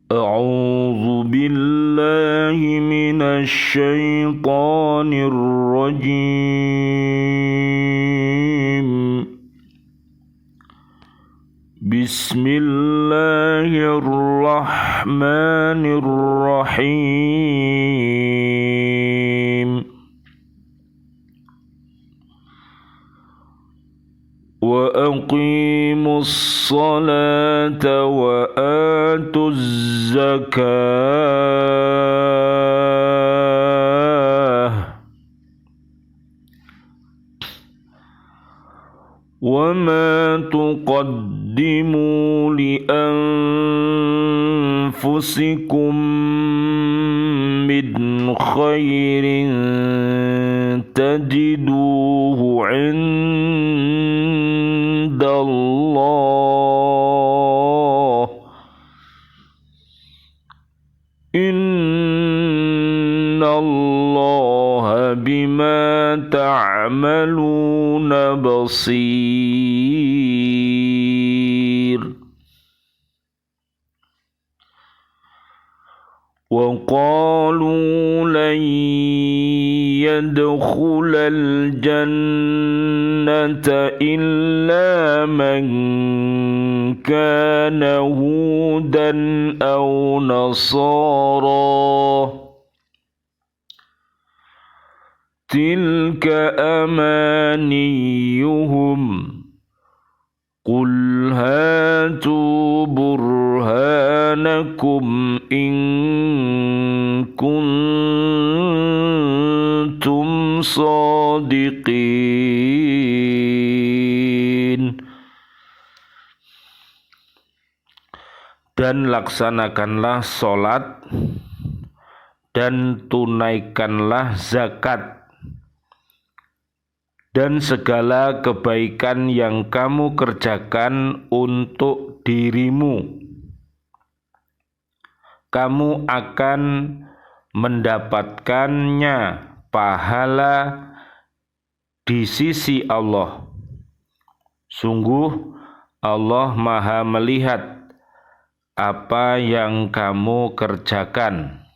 أعوذ بالله من الشيطان الرجيم. بسم الله الرحمن الرحيم. وأقيموا الصلاة وآتوا الزكاة وما تقدموا لأنفسكم من خير تجدوه عند الله إن الله بما تعملون بصير. وقالوا لن يدخل الجنة إلا من كان هودا أو نصارى تلك أمانيهم قل هاتوا برهانكم إن كنتم صادقين. Dan laksanakanlah sholat dan tunaikanlah zakat dan segala kebaikan yang kamu kerjakan untuk dirimu, kamu akan mendapatkannya pahala di sisi Allah. Sungguh Allah Maha melihat apa yang kamu kerjakan.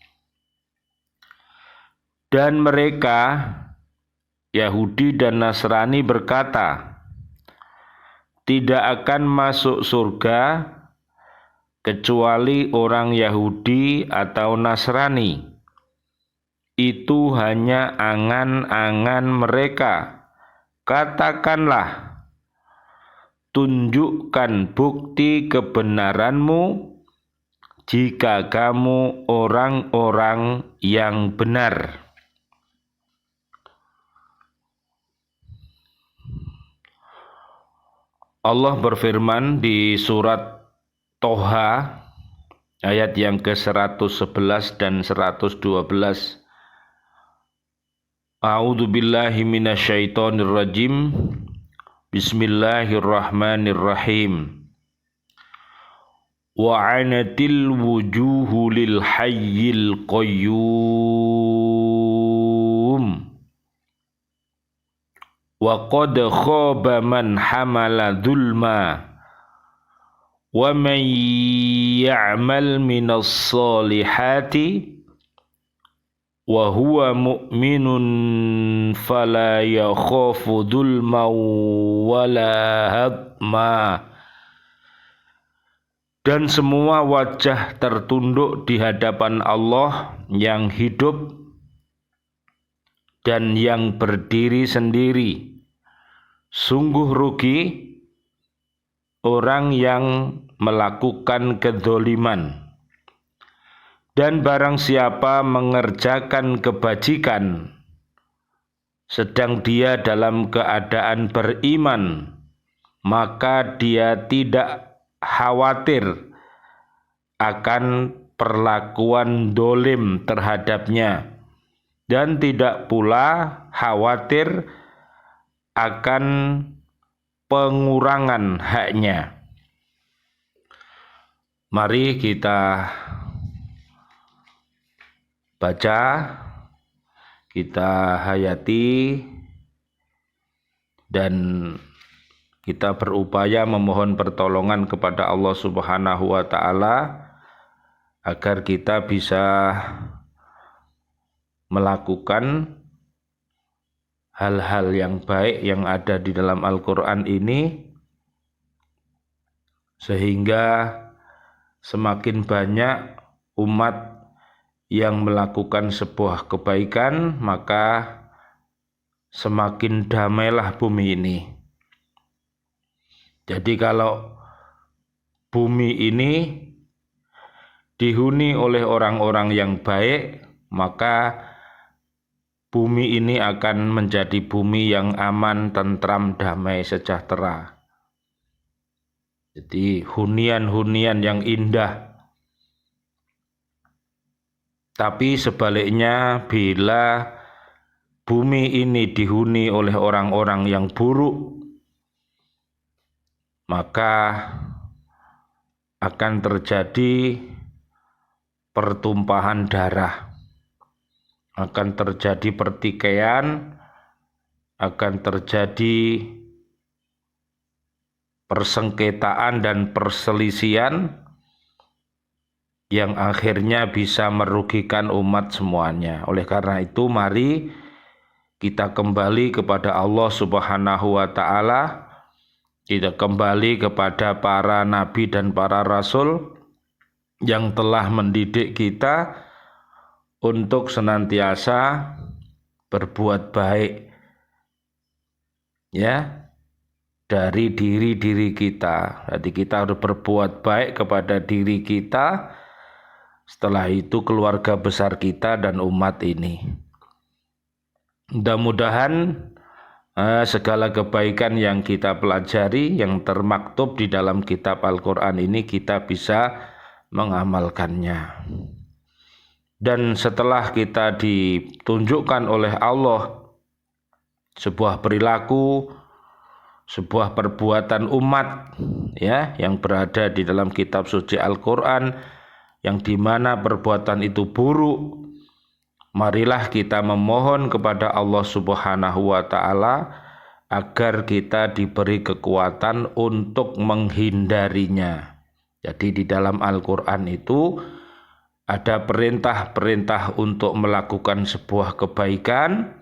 Dan mereka Yahudi dan Nasrani berkata, tidak akan masuk surga kecuali orang Yahudi atau Nasrani. Itu hanya angan-angan mereka. Katakanlah, tunjukkan bukti kebenaranmu jika kamu orang-orang yang benar. Allah berfirman di surat Toha ayat yang ke-111 dan 112. A'udzu billahi minasyaitonir rajim. Bismillahirrahmanirrahim. Wa'anatil wujuhu lil hayyil qayyum wa qad khaba man hamala dhulma wa man ya'mal minas solihati wa huwa mu'minun fala yakhafu dhulma wala hadma. Dan semua wajah tertunduk di hadapan Allah yang hidup dan yang berdiri sendiri. Sungguh rugi orang yang melakukan kedzaliman. Dan barang siapa mengerjakan kebajikan sedang dia dalam keadaan beriman, maka dia tidak khawatir akan perlakuan dolim terhadapnya dan tidak pula khawatir akan pengurangan haknya. Mari kita baca, kita hayati, dan kita berupaya memohon pertolongan kepada Allah Subhanahu wa Ta'ala agar kita bisa melakukan hal-hal yang baik yang ada di dalam Al-Quran ini, sehingga semakin banyak umat yang melakukan sebuah kebaikan, maka semakin damailah bumi ini. Jadi kalau bumi ini dihuni oleh orang-orang yang baik, maka bumi ini akan menjadi bumi yang aman, tentram, damai, sejahtera. Jadi hunian-hunian yang indah. Tapi sebaliknya, bila bumi ini dihuni oleh orang-orang yang buruk, maka akan terjadi pertumpahan darah, akan terjadi pertikaian, akan terjadi persengketaan dan perselisihan yang akhirnya bisa merugikan umat semuanya. Oleh karena itu, mari kita kembali kepada Allah Subhanahu wa Ta'ala, kita kembali kepada para nabi dan para rasul yang telah mendidik kita untuk senantiasa berbuat baik, ya, dari diri kita. Jadi kita harus berbuat baik kepada diri kita, setelah itu keluarga besar kita dan umat ini. Mudah-mudahan segala kebaikan yang kita pelajari, yang termaktub di dalam kitab Al-Quran ini, kita bisa mengamalkannya. Dan setelah kita ditunjukkan oleh Allah sebuah perilaku, sebuah perbuatan umat, ya, yang berada di dalam kitab suci Al-Quran, yang dimana perbuatan itu buruk, marilah kita memohon kepada Allah Subhanahu wa Ta'ala agar kita diberi kekuatan untuk menghindarinya. Jadi di dalam Al-Quran itu ada perintah-perintah untuk melakukan sebuah kebaikan,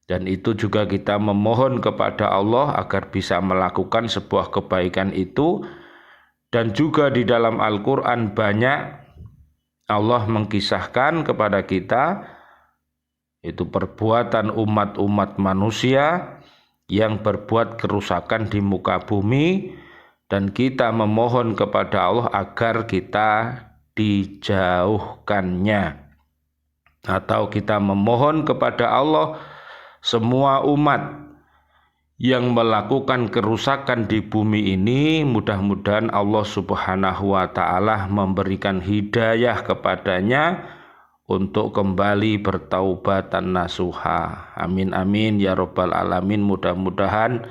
dan itu juga kita memohon kepada Allah agar bisa melakukan sebuah kebaikan itu. Dan juga di dalam Al-Quran banyak Allah mengkisahkan kepada kita itu perbuatan umat-umat manusia yang berbuat kerusakan di muka bumi, dan kita memohon kepada Allah agar kita dijauhkannya, atau kita memohon kepada Allah semua umat yang melakukan kerusakan di bumi ini, mudah-mudahan Allah Subhanahu wa Ta'ala memberikan hidayah kepadanya untuk kembali bertaubat dan nasuha. Amin amin ya rabbal alamin. Mudah-mudahan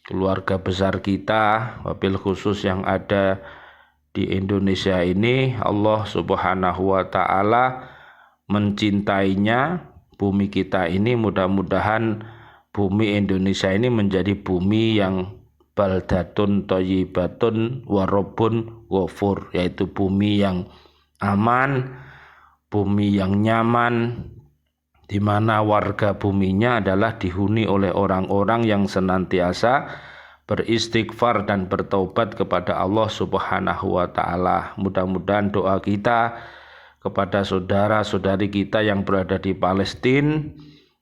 keluarga besar kita, wabil khusus yang ada di Indonesia ini, Allah Subhanahu wa Ta'ala mencintainya, bumi kita ini. Mudah-mudahan bumi Indonesia ini menjadi bumi yang baldatun thayyibatun warobun ghafur, yaitu bumi yang aman, bumi yang nyaman, di mana warga buminya adalah dihuni oleh orang-orang yang senantiasa beristighfar dan bertaubat kepada Allah Subhanahu wa Ta'ala. Mudah-mudahan doa kita kepada saudara-saudari kita yang berada di Palestina,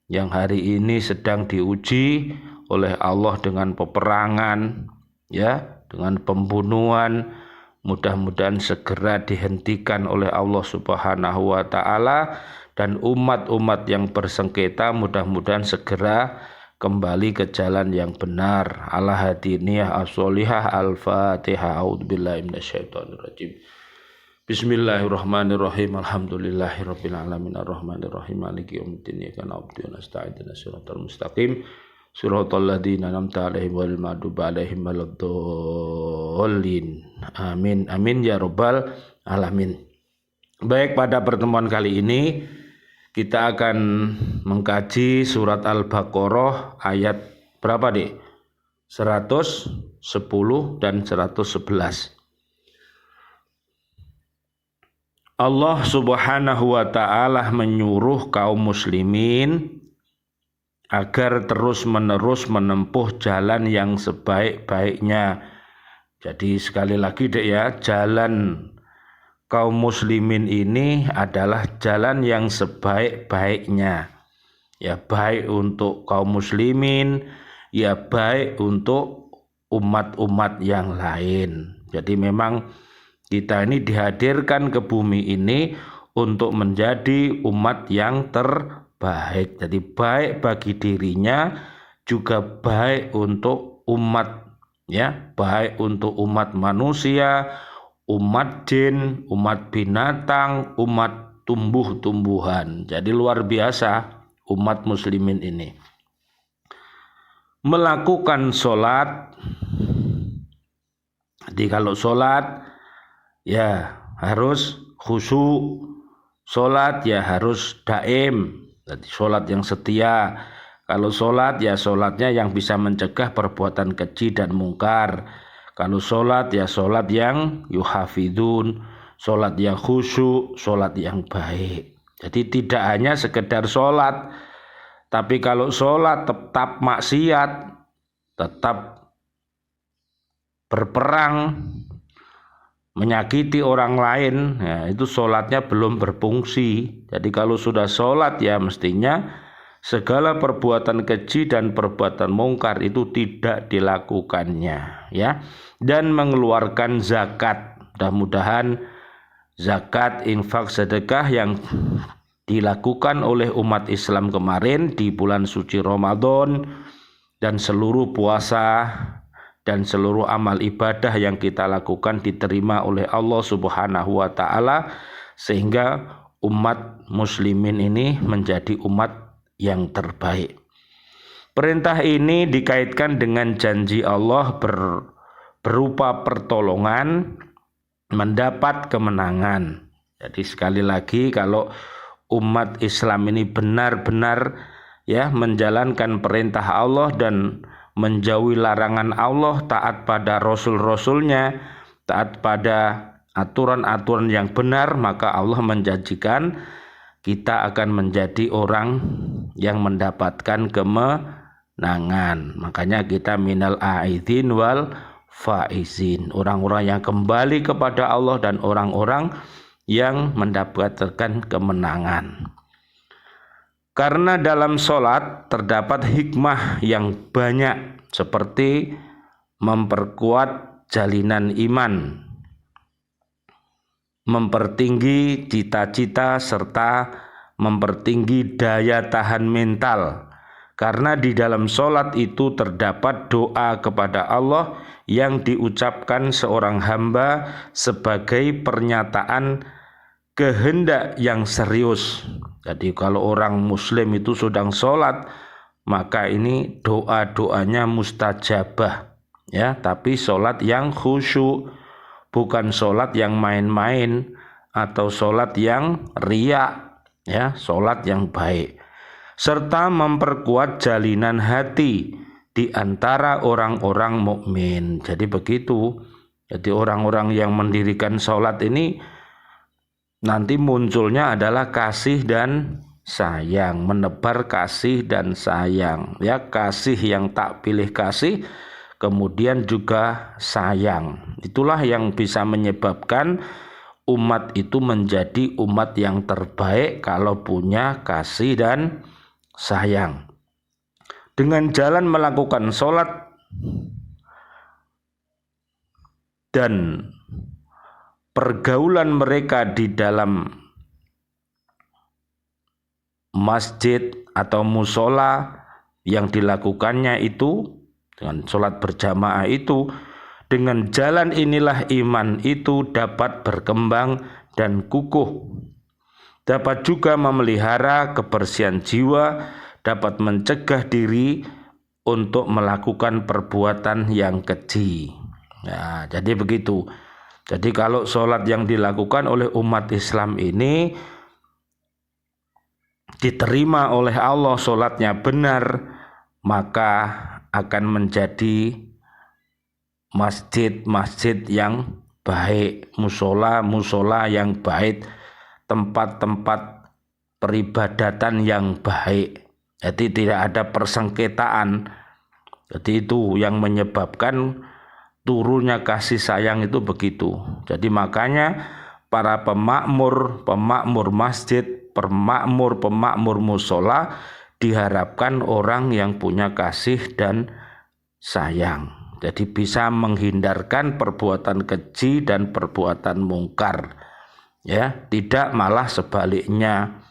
yang hari ini sedang diuji oleh Allah dengan peperangan, ya, dengan pembunuhan, mudah-mudahan segera dihentikan oleh Allah Subhanahu wa Ta'ala, dan umat-umat yang bersengketa mudah-mudahan segera kembali ke jalan yang benar. Ala hadiniyah as-solihah. Al-Fatihah. A'udzubillahi minasyaitonirrajim. Bismillahirrahmanirrahim. Alhamdulillahirabbil alamin arrahmanirrahim maliki yaumiddin. Iyyaka na'budu wa nasta'in ihdinas siratal mustaqim siratal ladzina an'amta 'alaihim ghairil maghdubi 'alaihim waladdallin. Amin amin ya rabbal alamin. Baik, pada pertemuan kali ini kita akan mengkaji surat Al-Baqarah ayat berapa, Dik? 110 dan 111. Allah Subhanahu wa ta'ala menyuruh kaum muslimin agar terus-menerus menempuh jalan yang sebaik-baiknya. Jadi sekali lagi dek ya, jalan kaum muslimin ini adalah jalan yang sebaik-baiknya. Ya baik untuk kaum muslimin, ya baik untuk umat-umat yang lain. Jadi memang kita ini dihadirkan ke bumi ini untuk menjadi umat yang terbaik. Jadi baik bagi dirinya, juga baik untuk umat, ya, baik untuk umat manusia, umat jin, umat binatang, umat tumbuh-tumbuhan. Jadi luar biasa umat muslimin ini. Melakukan sholat, jadi kalau sholat ya harus khusyuk, sholat ya harus daim, jadi sholat yang setia. Kalau sholat ya sholatnya yang bisa mencegah perbuatan keji dan mungkar. Kalau sholat ya sholat yang yuhafidun, sholat yang khusyuk, sholat yang baik. Jadi tidak hanya sekedar sholat, tapi kalau sholat tetap maksiat, tetap berperang, menyakiti orang lain, ya, itu sholatnya belum berfungsi. Jadi kalau sudah sholat ya mestinya segala perbuatan keji dan perbuatan mungkar itu tidak dilakukannya, ya. Dan mengeluarkan zakat. Mudah-mudahan zakat, infak, sedekah yang dilakukan oleh umat Islam kemarin di bulan suci Ramadan dan seluruh puasa dan seluruh amal ibadah yang kita lakukan diterima oleh Allah Subhanahu wa ta'ala, sehingga umat muslimin ini menjadi umat yang terbaik. Perintah ini dikaitkan dengan janji Allah berupa pertolongan, mendapat kemenangan. Jadi sekali lagi, kalau umat Islam ini benar-benar ya menjalankan perintah Allah dan menjauhi larangan Allah, taat pada rasul-rasulnya, taat pada aturan-aturan yang benar, maka Allah menjanjikan kita akan menjadi orang yang mendapatkan kemenangan. Makanya kita minal aidin wal faizin, orang-orang yang kembali kepada Allah dan orang-orang yang mendapatkan kemenangan. Karena dalam sholat terdapat hikmah yang banyak, seperti memperkuat jalinan iman, mempertinggi cita-cita, serta mempertinggi daya tahan mental. Karena di dalam sholat itu terdapat doa kepada Allah yang diucapkan seorang hamba sebagai pernyataan kehendak yang serius. Jadi kalau orang muslim itu sedang sholat, maka ini doa-doanya mustajabah, ya. Tapi sholat yang khusyuk, bukan sholat yang main-main atau sholat yang riak, ya. Sholat yang baik, serta memperkuat jalinan hati di antara orang-orang mukmin. Jadi begitu. Jadi orang-orang yang mendirikan sholat ini nanti munculnya adalah kasih dan sayang, menebar kasih dan sayang, ya, kasih yang tak pilih kasih, kemudian juga sayang. Itulah yang bisa menyebabkan umat itu menjadi umat yang terbaik kalau punya kasih dan sayang. Dengan jalan melakukan sholat dan pergaulan mereka di dalam masjid atau musola yang dilakukannya itu dengan sholat berjamaah itu, dengan jalan inilah iman itu dapat berkembang dan kukuh. Dapat juga memelihara kebersihan jiwa, dapat mencegah diri untuk melakukan perbuatan yang keji. Nah, jadi begitu. Jadi kalau sholat yang dilakukan oleh umat Islam ini diterima oleh Allah, sholatnya benar, maka akan menjadi masjid-masjid yang baik, musola yang baik, tempat-tempat peribadatan yang baik. Jadi tidak ada persengketaan. Jadi itu yang menyebabkan turunnya kasih sayang itu begitu. Jadi makanya para pemakmur masjid, pemakmur musola diharapkan orang yang punya kasih dan sayang. Jadi bisa menghindarkan perbuatan keji dan perbuatan mungkar. Ya, tidak malah sebaliknya.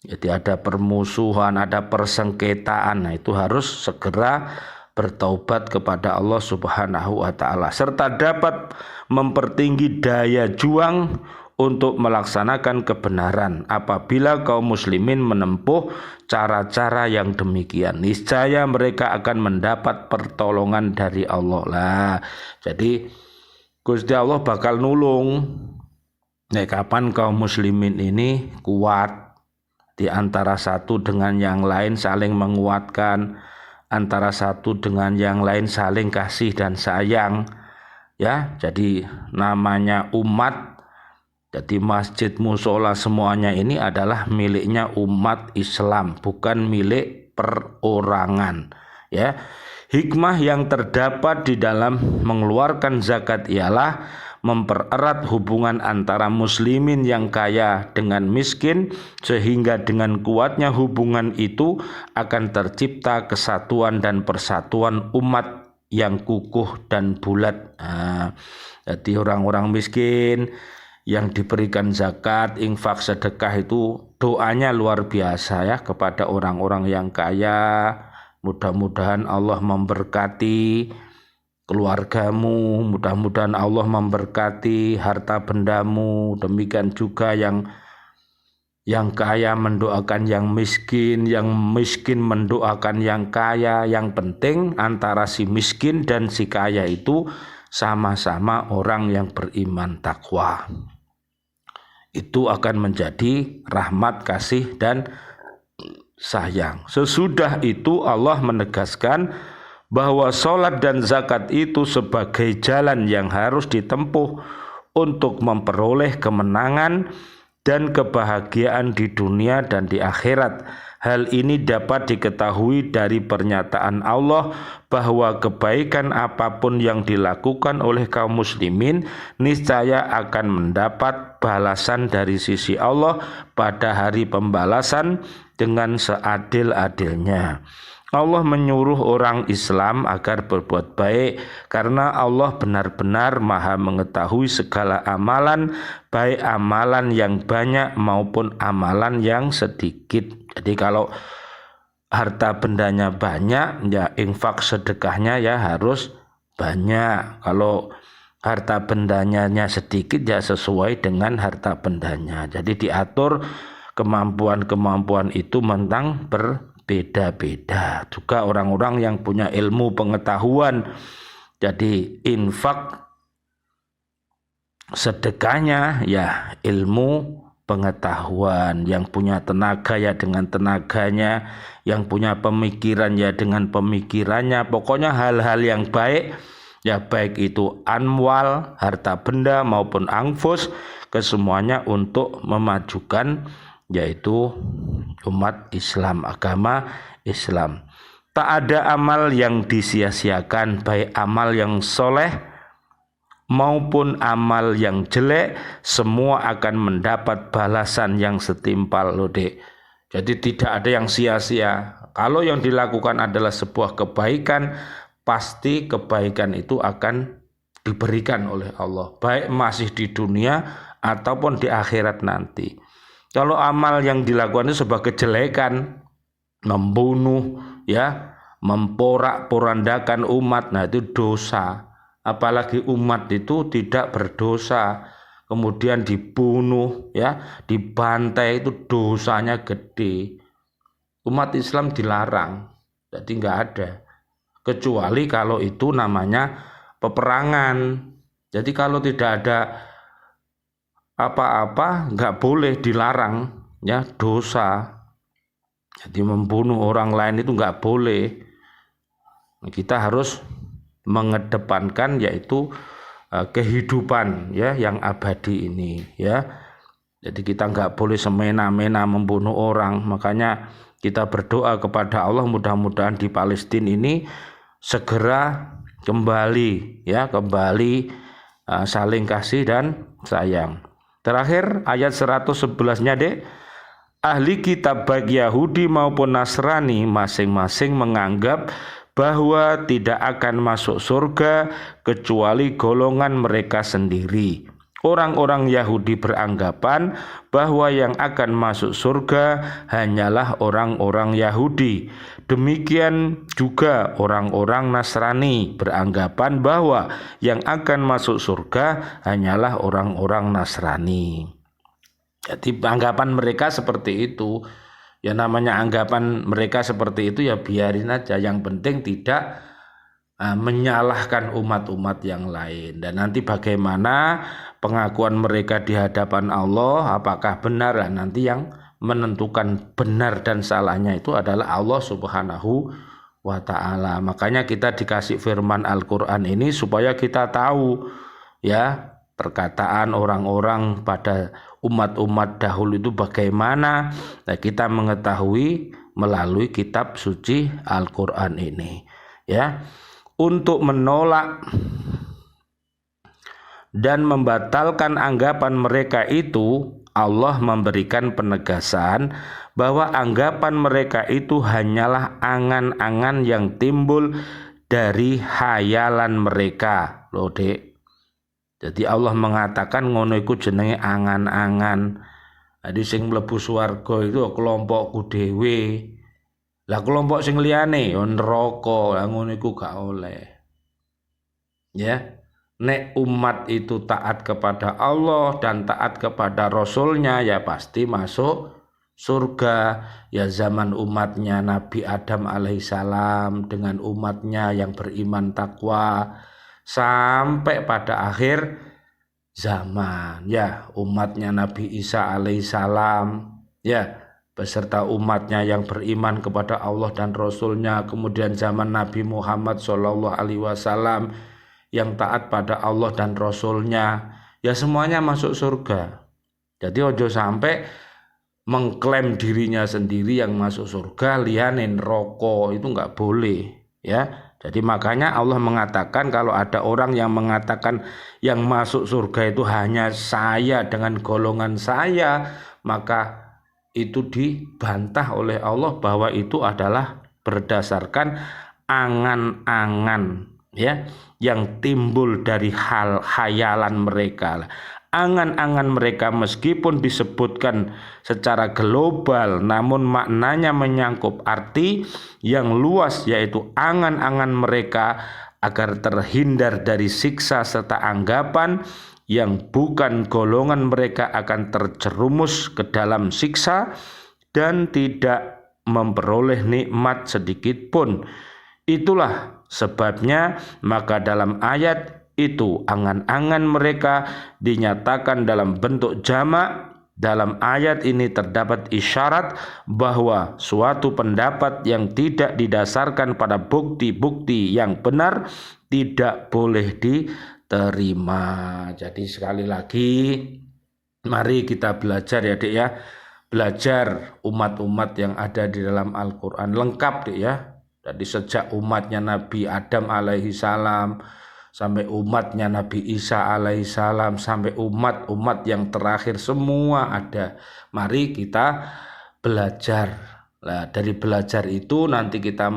Jadi ada permusuhan, ada persengketaan. Nah, itu harus segera bertaubat kepada Allah Subhanahu wa taala serta dapat mempertinggi daya juang untuk melaksanakan kebenaran. Apabila kaum muslimin menempuh cara-cara yang demikian, niscaya mereka akan mendapat pertolongan dari Allah lah. Jadi Gusti Allah bakal nulung. Nah, kapan kaum muslimin ini kuat di antara satu dengan yang lain saling menguatkan, antara satu dengan yang lain saling kasih dan sayang. Ya, jadi namanya umat. Jadi masjid, musola semuanya ini adalah miliknya umat Islam, bukan milik perorangan. Ya, hikmah yang terdapat di dalam mengeluarkan zakat ialah mempererat hubungan antara muslimin yang kaya dengan miskin, sehingga dengan kuatnya hubungan itu akan tercipta kesatuan dan persatuan umat yang kukuh dan bulat. Jadi orang-orang miskin yang diberikan zakat, infak, sedekah itu doanya luar biasa ya kepada orang-orang yang kaya. Mudah-mudahan Allah memberkati keluargamu, mudah-mudahan Allah memberkati harta bendamu. Demikian juga yang kaya mendoakan yang miskin mendoakan yang kaya. Yang penting antara si miskin dan si kaya itu sama-sama orang yang beriman takwa. Itu akan menjadi rahmat, kasih dan sayang. Sesudah itu Allah menegaskan bahwa sholat dan zakat itu sebagai jalan yang harus ditempuh untuk memperoleh kemenangan dan kebahagiaan di dunia dan di akhirat. Hal ini dapat diketahui dari pernyataan Allah bahwa kebaikan apapun yang dilakukan oleh kaum muslimin niscaya akan mendapat balasan dari sisi Allah pada hari pembalasan dengan seadil-adilnya. Allah menyuruh orang Islam agar berbuat baik karena Allah benar-benar Maha mengetahui segala amalan, baik amalan yang banyak maupun amalan yang sedikit. Jadi kalau harta bendanya banyak, ya infak sedekahnya ya harus banyak. Kalau harta bendanya sedikit ya sesuai dengan harta bendanya. Jadi diatur kemampuan-kemampuan itu mentang berbeda-beda. Juga orang-orang yang punya ilmu pengetahuan, jadi infak sedekahnya ya ilmu pengetahuan. Yang punya tenaga ya dengan tenaganya, yang punya pemikiran ya dengan pemikirannya. Pokoknya hal-hal yang baik ya, baik itu amwal, harta benda maupun anfus, kesemuanya untuk memajukan yaitu umat Islam, agama Islam. Tak ada amal yang disia-siakan, baik amal yang soleh maupun amal yang jelek, semua akan mendapat balasan yang setimpal loh dek. Jadi tidak ada yang sia-sia. Kalau yang dilakukan adalah sebuah kebaikan, pasti kebaikan itu akan diberikan oleh Allah, baik masih di dunia ataupun di akhirat nanti. Kalau amal yang dilakukan itu sebagai kejelekan, membunuh, ya, memporak-porandakan umat, nah itu dosa. Apalagi umat itu tidak berdosa, kemudian dibunuh, ya, dibantai, itu dosanya gede. Umat Islam dilarang, jadi nggak ada. Kecuali kalau itu namanya peperangan. Jadi kalau tidak ada apa-apa nggak boleh, dilarang, ya, dosa. Jadi membunuh orang lain itu nggak boleh. Kita harus mengedepankan yaitu kehidupan ya yang abadi ini ya. Jadi kita nggak boleh semena-mena membunuh orang. Makanya kita berdoa kepada Allah mudah-mudahan di Palestina ini segera kembali saling kasih dan sayang. Terakhir ayat 111-nya Dek. Ahli kitab baik Yahudi maupun Nasrani masing-masing menganggap bahwa tidak akan masuk surga kecuali golongan mereka sendiri. Orang-orang Yahudi beranggapan bahwa yang akan masuk surga hanyalah orang-orang Yahudi. Demikian juga orang-orang Nasrani beranggapan bahwa yang akan masuk surga hanyalah orang-orang Nasrani. Jadi anggapan mereka seperti itu. Ya namanya anggapan mereka seperti itu ya biarin aja. Yang penting tidak menyalahkan umat-umat yang lain. Dan nanti bagaimana pengakuan mereka di hadapan Allah, apakah benar, nanti yang menentukan benar dan salahnya itu adalah Allah Subhanahu wa ta'ala. Makanya kita dikasih firman Al-Quran ini supaya kita tahu ya perkataan orang-orang pada umat-umat dahulu itu bagaimana. Nah, kita mengetahui melalui kitab suci Al-Quran ini ya. Untuk menolak dan membatalkan anggapan mereka itu, Allah memberikan penegasan bahwa anggapan mereka itu hanyalah angan-angan yang timbul dari hayalan mereka. Loh Dek. Jadi Allah mengatakan ngono iku jenenge angan-angan. Jadi sing mlebu swarga itu kelompokku dhewe. Lah kelompok sing liyane ya neraka, lah ngono iku gak oleh. Ya. Nek umat itu taat kepada Allah dan taat kepada Rasulnya ya pasti masuk surga. Ya zaman umatnya Nabi Adam alaihissalam dengan umatnya yang beriman takwa sampai pada akhir zaman ya umatnya Nabi Isa alaihissalam ya beserta umatnya yang beriman kepada Allah dan Rasulnya, kemudian zaman Nabi Muhammad SAW yang taat pada Allah dan Rasulnya, ya semuanya masuk surga. Jadi ojo sampai mengklaim dirinya sendiri yang masuk surga, liyane neraka, itu nggak boleh ya. Jadi makanya Allah mengatakan kalau ada orang yang mengatakan yang masuk surga itu hanya saya dengan golongan saya, maka itu dibantah oleh Allah bahwa itu adalah berdasarkan angan-angan ya yang timbul dari hayalan mereka. Angan-angan mereka meskipun disebutkan secara global namun maknanya menyangkup arti yang luas, yaitu angan-angan mereka agar terhindar dari siksa serta anggapan yang bukan golongan mereka akan terjerumus ke dalam siksa dan tidak memperoleh nikmat sedikit pun. Itulah sebabnya maka dalam ayat itu angan-angan mereka dinyatakan dalam bentuk jamak. Dalam ayat ini terdapat isyarat bahwa suatu pendapat yang tidak didasarkan pada bukti-bukti yang benar tidak boleh diterima. Jadi sekali lagi mari kita belajar ya Dek ya. Belajar umat-umat yang ada di dalam Al-Quran lengkap Dek ya. Jadi sejak umatnya Nabi Adam alaihissalam sampai umatnya Nabi Isa alaihissalam sampai umat-umat yang terakhir semua ada. Mari kita belajar. Nah, dari belajar itu nanti kita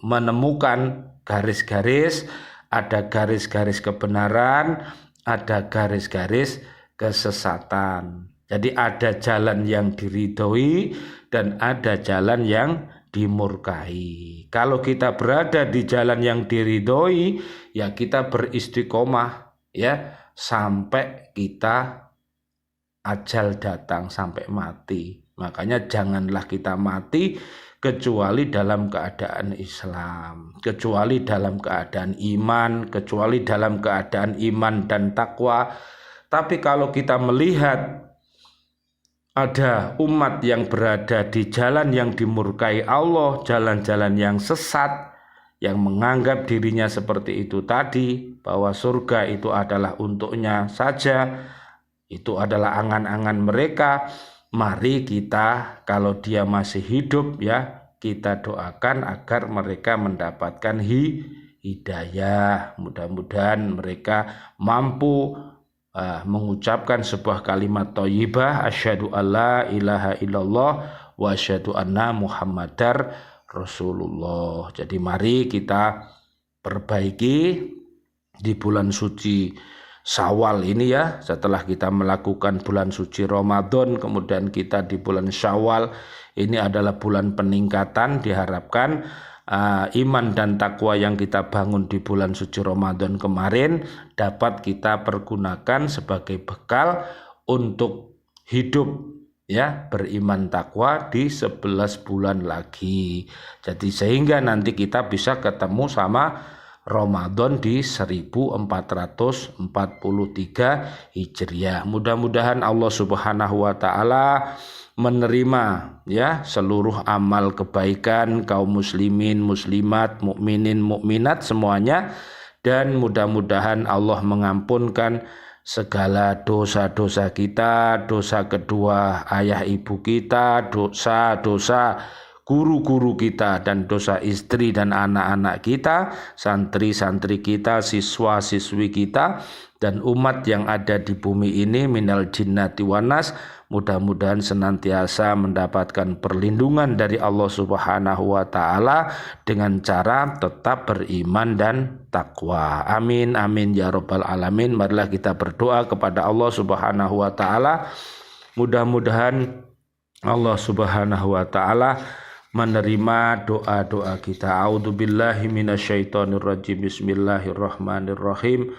menemukan garis-garis, ada garis-garis kebenaran, ada garis-garis kesesatan. Jadi ada jalan yang diridhoi dan ada jalan yang dimurkai. Kalau kita berada di jalan yang diridhoi, ya kita beristiqomah ya sampai kita ajal datang, sampai mati. Makanya janganlah kita mati kecuali dalam keadaan Islam, kecuali dalam keadaan iman, kecuali dalam keadaan iman dan takwa. Tapi kalau kita melihat ada umat yang berada di jalan yang dimurkai Allah, jalan-jalan yang sesat, yang menganggap dirinya seperti itu tadi, bahwa surga itu adalah untuknya saja, Itu adalah angan-angan mereka. Mari kita, kalau dia masih hidup ya, kita doakan agar mereka mendapatkan hidayah. Mudah-mudahan mereka mampu mengucapkan sebuah kalimat thayyibah, asyhadu alla ilaha illallah wa asyhadu anna muhammadar rasulullah. Jadi mari kita perbaiki di bulan suci Syawal ini ya, setelah kita melakukan bulan suci Ramadan, kemudian kita di bulan Syawal, ini adalah bulan peningkatan. Diharapkan iman dan takwa yang kita bangun di bulan suci Ramadan kemarin dapat kita pergunakan sebagai bekal untuk hidup ya, beriman takwa di 11 bulan lagi. Jadi sehingga nanti kita bisa ketemu sama Ramadan di 1443 Hijriah. Mudah-mudahan Allah Subhanahu wa taala menerima ya seluruh amal kebaikan kaum muslimin, muslimat, mukminin, mukminat semuanya, dan mudah-mudahan Allah mengampunkan segala dosa-dosa kita, dosa kedua ayah ibu kita, dosa-dosa guru-guru kita, dan dosa istri dan anak-anak kita, santri-santri kita, siswa-siswi kita, dan umat yang ada di bumi ini minal jinnati wanas. Mudah-mudahan senantiasa mendapatkan perlindungan dari Allah Subhanahu wa taala dengan cara tetap beriman dan takwa. Amin amin ya rabbal alamin. Marilah kita berdoa kepada Allah Subhanahu wa taala. Mudah-mudahan Allah Subhanahu wa taala menerima doa-doa kita. A'udzubillahi minasyaitonirrajim. Bismillahirrahmanirrahim.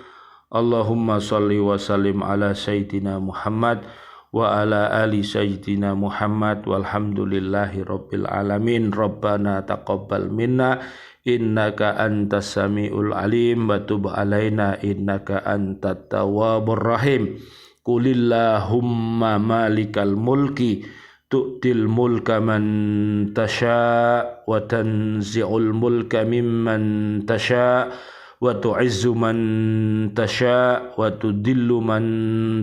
Allahumma shalli wa sallim ala sayyidina Muhammad wa ala ali sayyidina Muhammad walhamdulillahi rabbil alamin. Rabbana taqabbal minna innaka antas samiul alim wa tub alaina innaka antat tawwabur rahim. Qulillahumma malikal mulki tu'til mulka man tasha' wa tanzi'ul mulka mimman tasha' wa tu'izzu man tasha' wa tudillu man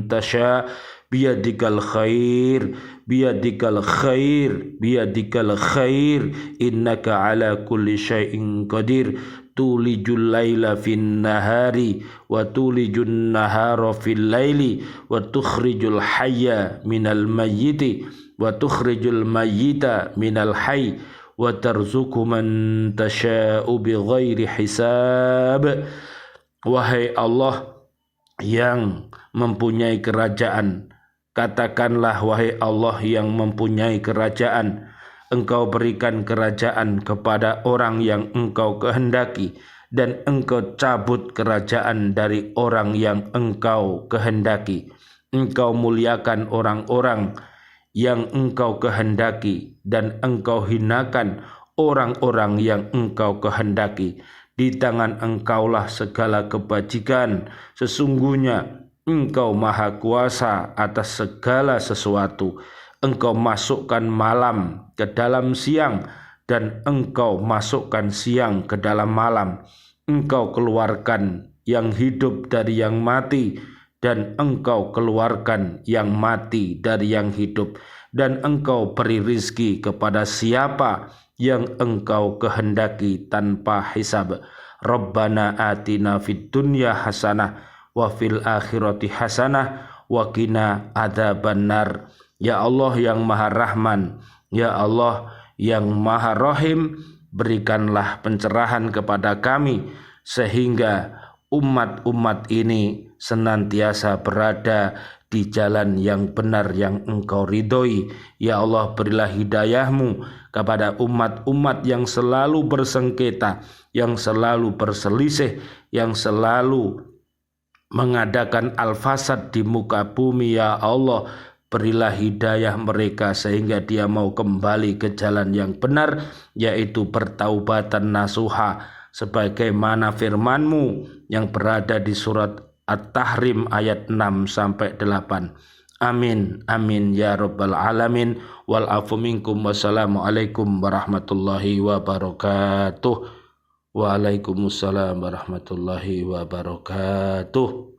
tasha' biyadikal khair biyadikal khair biyadikal khair innaka ala kulli syai'in qadir. Tulijul laila fin nahari wa tulijun nahara fil laili wa tukhrijul hayya minal mayyiti wa tukhrijul mayyita minal hayy wa tarzuqu man tasha'u bighairi hisab. Wahai Allah yang mempunyai kerajaan, katakanlah wahai Allah yang mempunyai kerajaan, Engkau berikan kerajaan kepada orang yang Engkau kehendaki, dan Engkau cabut kerajaan dari orang yang Engkau kehendaki. Engkau muliakan orang-orang yang Engkau kehendaki, dan Engkau hinakan orang-orang yang Engkau kehendaki. Di tangan Engkaulah segala kebajikan. Sesungguhnya Engkau maha kuasa atas segala sesuatu. Engkau masukkan malam ke dalam siang, dan Engkau masukkan siang ke dalam malam. Engkau keluarkan yang hidup dari yang mati, dan Engkau keluarkan yang mati dari yang hidup. Dan Engkau beri rizki kepada siapa yang Engkau kehendaki tanpa hisab. Rabbana atina fid dunya hasanah wa fil akhirati hasanah wa qina adzabannar. Ya Allah yang Maha Rahman, ya Allah yang Maha Rahim, berikanlah pencerahan kepada kami sehingga umat-umat ini senantiasa berada di jalan yang benar yang Engkau ridhoi. Ya Allah, berilah hidayah-Mu kepada umat-umat yang selalu bersengketa, yang selalu berselisih, yang selalu mengadakan al-fasad di muka bumi. Ya Allah, berilah hidayah mereka sehingga dia mau kembali ke jalan yang benar, yaitu bertaubatan nasuha, sebagaimana firman-Mu yang berada di surat At-Tahrim ayat 6-8. Amin amin ya rabbal alamin. Wal afu minkum. Wassalamualaikum warahmatullahi wabarakatuh. Waalaikumsalam warahmatullahi wabarakatuh.